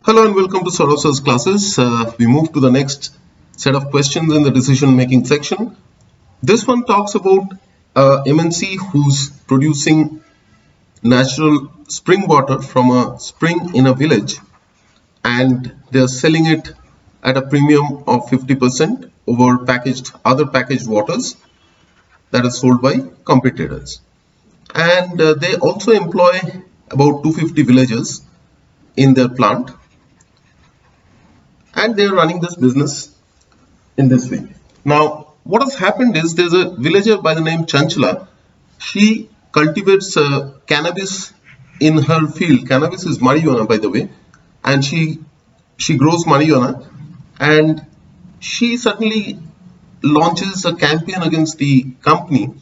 Hello and welcome to Soros's classes. We move to the next set of questions in the decision making section. This one talks about MNC who's producing natural spring water from a spring in a village, and they're selling it at a premium of 50% over other packaged waters that is sold by competitors. And they also employ about 250 villagers in their plant, and they are running this business in this way. Now, what has happened is there's a villager by the name Chanchala. She cultivates cannabis in her field. Cannabis is marijuana, by the way, and she grows marijuana, and she suddenly launches a campaign against the company,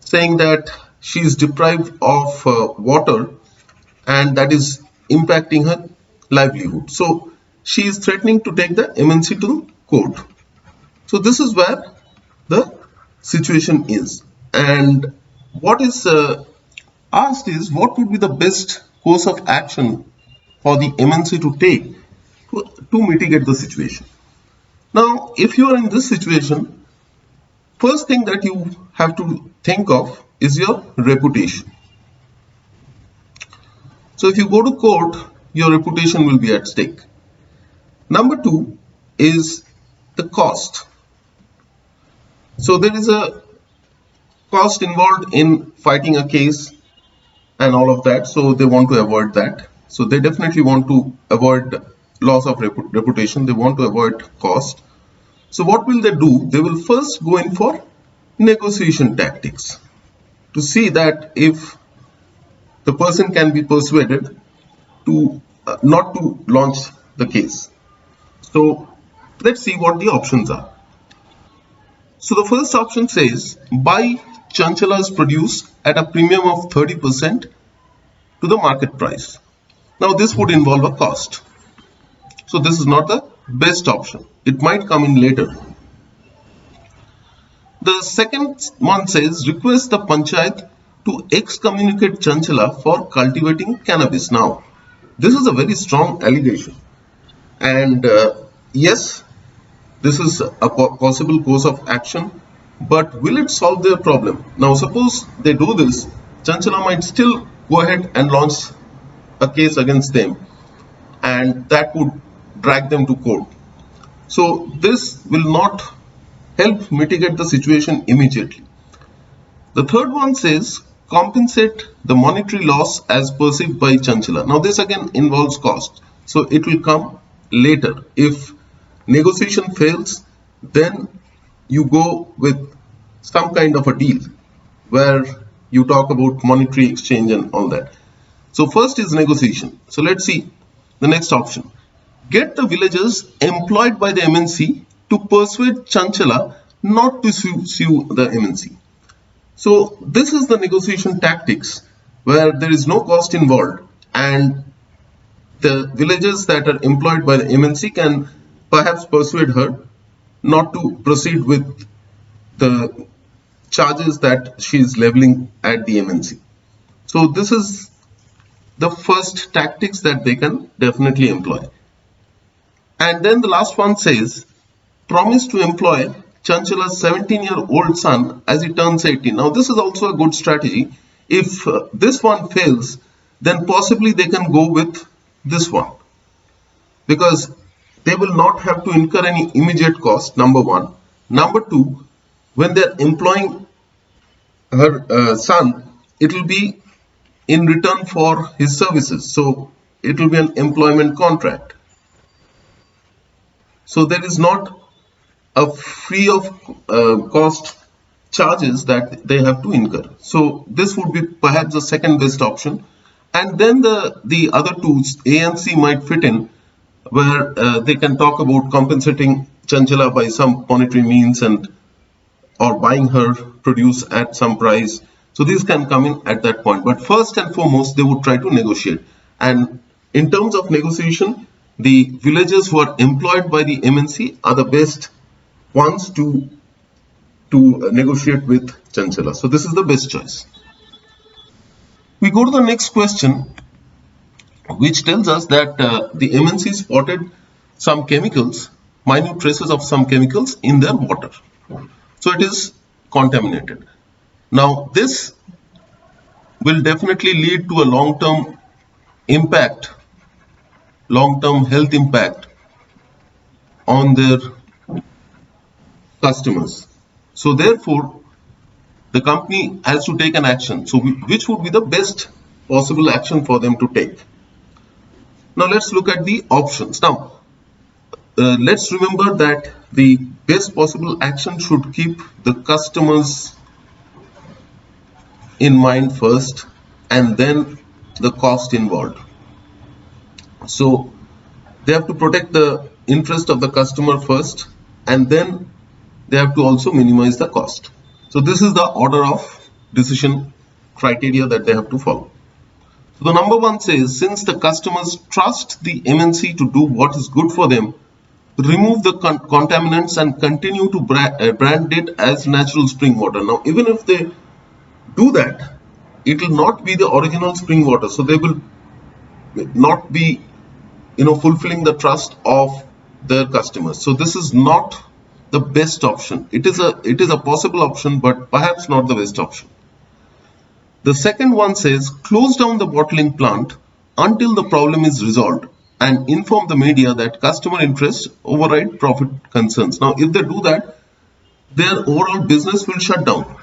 saying that she is deprived of water, and that is impacting her livelihood. So she is threatening to take the MNC to court. So this is where the situation is, and what is asked is what would be the best course of action for the MNC to take to mitigate the situation. Now, if you are in this situation, first thing that you have to think of is your reputation. So if you go to court, your reputation will be at stake. Number two is the cost. So there is a cost involved in fighting a case and all of that, so they want to avoid that. So they definitely want to avoid loss of reputation. They want to avoid cost. So what will they do? They will first go in for negotiation tactics to see that if the person can be persuaded to not to launch the case. So let's see what the options are. So the first option says buy Chanchala's produce at a premium of 30% to the market price. Now this would involve a cost. So this is not the best option. It might come in later. The second one says request the panchayat to excommunicate Chanchala for cultivating cannabis. Now this is a very strong allegation, and yes, this is a possible course of action, but will it solve their problem? Now suppose they do this, Chanchala might still go ahead and launch a case against them, and that would drag them to court. So this will not help mitigate the situation immediately. The third one says compensate the monetary loss as perceived by Chanchala. Now this again involves cost, so it will come later. If negotiation fails, then you go with some kind of a deal where you talk about monetary exchange and all that. So first is negotiation. So let's see the next option. Get the villagers employed by the MNC to persuade Chanchala not to sue the MNC. So this is the negotiation tactics where there is no cost involved, and the villagers that are employed by the MNC can perhaps persuade her not to proceed with the charges that she is leveling at the MNC. So this is the first tactics that they can definitely employ. And then the last one says promise to employ Chanchala's 17-year-old son as he turns 18. Now this is also a good strategy. If this one fails, then possibly they can go with this one, because they will not have to incur any immediate cost, number one. Number two, when they're employing her son, it will be in return for his services. So it will be an employment contract. So there is not a free of cost charges that they have to incur. So this would be perhaps the second best option. And then the other two, A and C, might fit in, where they can talk about compensating Chanchala by some monetary means and or buying her produce at some price. So these can come in at that point. But first and foremost, they would try to negotiate. And in terms of negotiation, the villagers who are employed by the MNC are the best ones to negotiate with Chanchala. So this is the best choice. We go to the next question, which tells us that the MNC spotted some chemicals, minute traces of some chemicals in their water. So it is contaminated. Now this will definitely lead to a long-term impact, long-term health impact on their customers. So therefore, the company has to take an action. So which would be the best possible action for them to take? Now let's look at the options. Now let's remember that the best possible action should keep the customers in mind first and then the cost involved. So they have to protect the interest of the customer first and then they have to also minimize the cost. So this is the order of decision criteria that they have to follow. So the number one says, since the customers trust the MNC to do what is good for them, remove the contaminants and continue to brand it as natural spring water. Now even if they do that, it will not be the original spring water, so they will not be fulfilling the trust of their customers. So this is not the best option. It is a possible option, but perhaps not the best option. The second one says, close down the bottling plant until the problem is resolved and inform the media that customer interests override profit concerns. Now if they do that, their overall business will shut down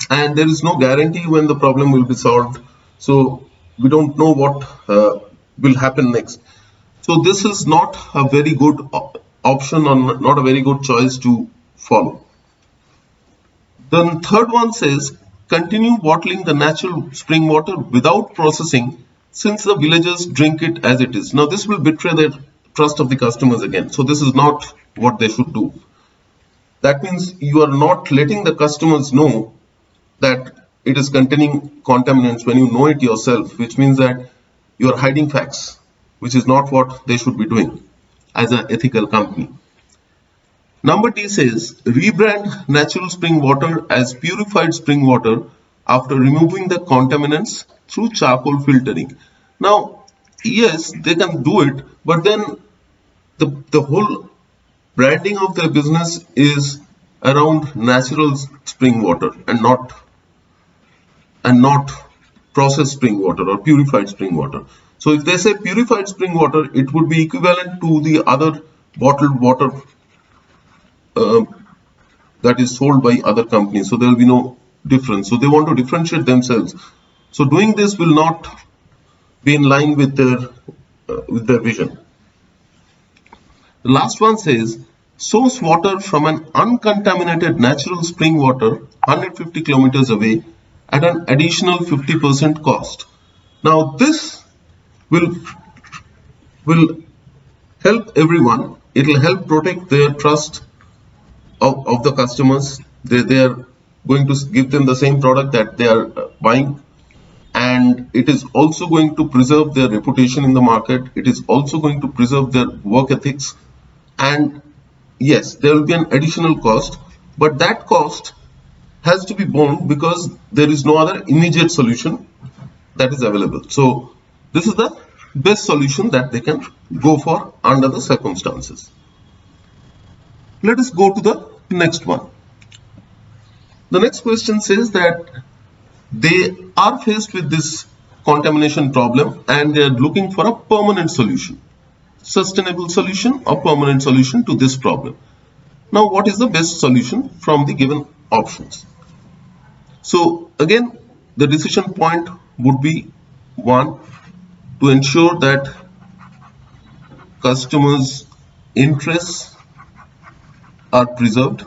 and there is no guarantee when the problem will be solved. So we don't know what will happen next. So this is not a very good option or not a very good choice to follow. The third one says, continue bottling the natural spring water without processing since the villagers drink it as it is. Now this will betray the trust of the customers again. So this is not what they should do. That means you are not letting the customers know that it is containing contaminants when you know it yourself, which means that you are hiding facts, which is not what they should be doing as an ethical company. Number D says, rebrand natural spring water as purified spring water after removing the contaminants through charcoal filtering. Now, yes, they can do it, but then the whole branding of their business is around natural spring water and not processed spring water or purified spring water. So if they say purified spring water, it would be equivalent to the other bottled water that is sold by other companies. So there will be no difference. So they want to differentiate themselves. So doing this will not be in line with their vision. The last one says, source water from an uncontaminated natural spring water 150 kilometers away at an additional 50% cost. Now this will help everyone. It will help protect their trust of the customers. They are going to give them the same product that they are buying, and it is also going to preserve their reputation in the market. It is also going to preserve their work ethics, and yes, there will be an additional cost, but that cost has to be borne because there is no other immediate solution that is available. So this is the best solution that they can go for under the circumstances. Let us go to the next one. The next question says that they are faced with this contamination problem and they are looking for a permanent solution, sustainable solution or permanent solution to this problem. Now what is the best solution from the given options? So again, the decision point would be one, to ensure that customers' interests are preserved,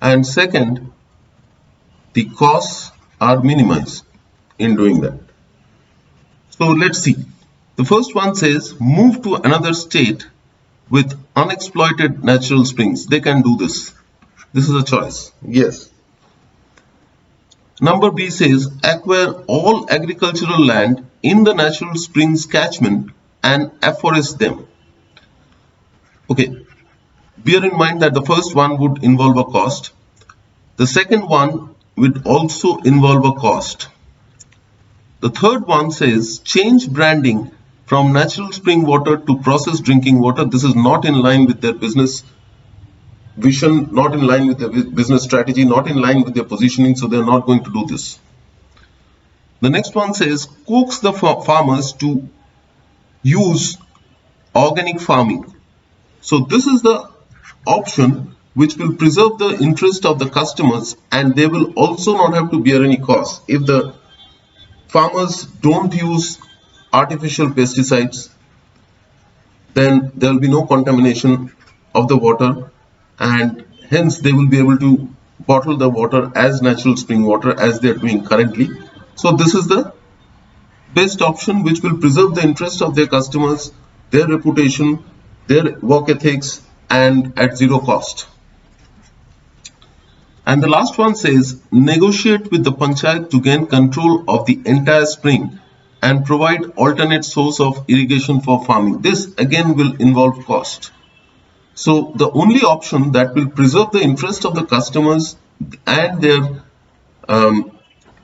and second, the costs are minimized in doing that. So let's see. The first one says, move to another state with unexploited natural springs. They can do this. This is a choice. Yes. Number B says, acquire all agricultural land in the natural springs catchment and afforest them. Okay, bear in mind that the first one would involve a cost. The second one would also involve a cost. The third one says change branding from natural spring water to processed drinking water. This is not in line with their business vision, not in line with their business strategy, not in line with their positioning, so they're not going to do this. The next one says coax the farmers to use organic farming. So this is the option which will preserve the interest of the customers, and they will also not have to bear any cost. If the farmers don't use artificial pesticides, then there will be no contamination of the water, and hence they will be able to bottle the water as natural spring water as they are doing currently. So this is the best option which will preserve the interest of their customers, their reputation, their work ethics, and at zero cost. And the last one says negotiate with the panchayat to gain control of the entire spring and provide alternate source of irrigation for farming. This again will involve cost. So the only option that will preserve the interest of the customers and their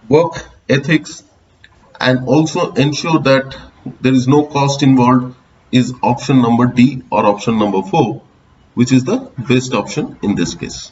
work ethics and also ensure that there is no cost involved is option number D or option number 4, which is the best option in this case.